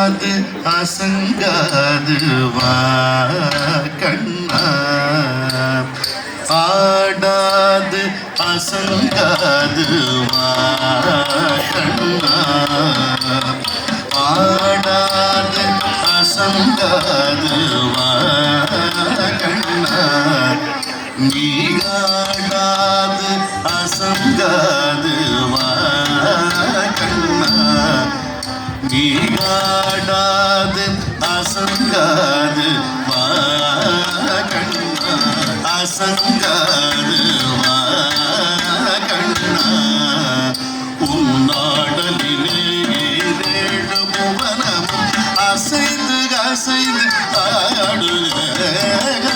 ஆடாது அசங்காது வா கண்ணா, ஆடாது அசங்காது வா கண்ணா, ஆடாது அசங்காது வா கண்ணா, நீடாது அசங்காது வா கண்ணா, நீடாது அசங்காது வா கண்ணா, அசங்காது வா கண்ணா, உன்னாடலிலே ஏழு புவனமும் அசைந்து அசைந்து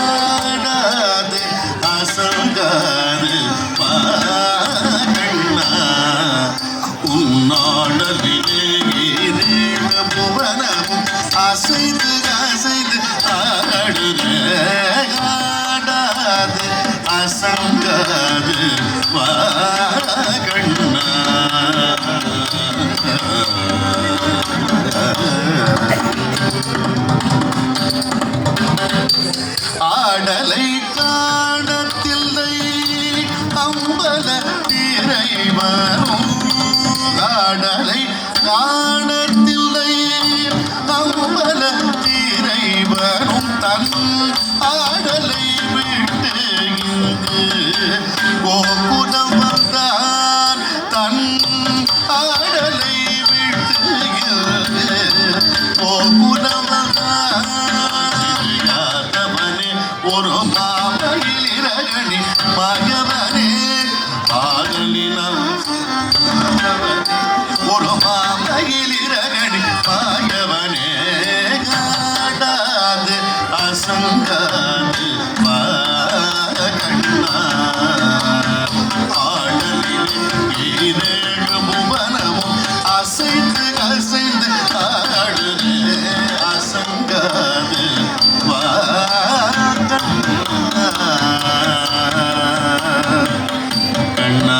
ஆடாது அசங்காது வா கண்ணா, உன்னாடலிலே ஏழு புவனமும் அசைந்து அசைந்து ஆடாது அசங்காது வா கண்ணா. ஆடலை காணத்தில்லை அம்பல இறைவனும், ஆடலை காணத்தில்லை அம்பல இறைவனும் தன் ஆடலை விட்டு இங்கு கோகுலம் வந்தான், தன் ஆடலை விட்டு கோகுலம் வந்தான். ஒரு மாமயிலிரகணி மகவனே ஆகலினம், ஒரு மாமயிலிரகணி மகவனே ஆடாது அசங்காது வா கண்ணா, ஆடலில் ஏழு புவனமும் அசைந்து அசைந்து ஆடுது அசங்காது வா கண்ணா.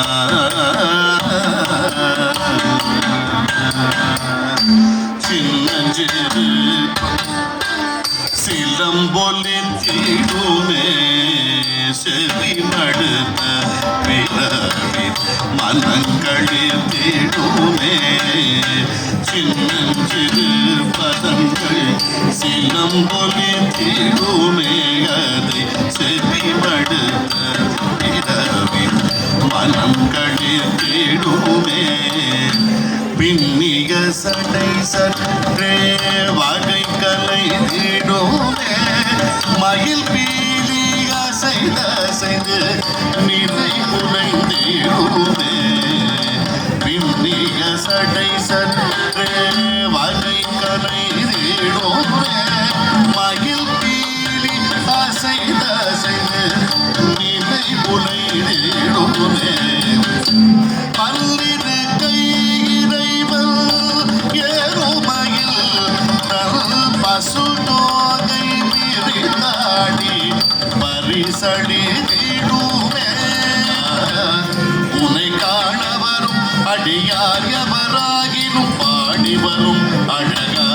சின்னஞ்சிறு சிலம்பொலி தீடுமே செவி மடுத்த பிறவி மனங்களில் தேடுமே, சின்னஞ்சிறு பதங்கள் சிலம்பொலி தீடுமே அதை செவி மடுத்த பிறவி மனங்களில் தேடுமே, பின்னிய சடை சற்றே வகை கலை தேடுமே, மயில் பீலி அசைந்து அசைந்து நிலை குலைந்தேடுமே, பின்னிய சடை சற்றே வகை கலை தேடுமே, மயில் பீலி அசைந்து அசைந்து நிலை குலைந்தேடுமே, பல்லிரு கை பசு தோகை விரித்தாடி பரிசடி தீடுமே, உனை காண வரும் அடியார் எவராகினும் பாடி வரும் அழகா,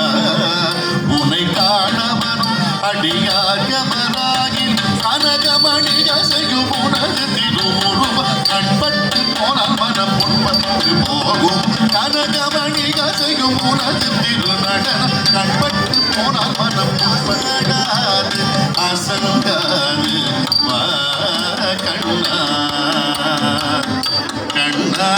உனை காண வரும் அடியார் எவராகின் கனகமணி அசையும் உனது திருமுருவ கண்பட்டு போனால் மனம் பொன்பட்டு போகும், கனகமணி அசையும் உனது திருநடனம் கண்பட்டு போனால் மனம் பொன்படாது அசங்காது வா கண்ணா கண்ணா.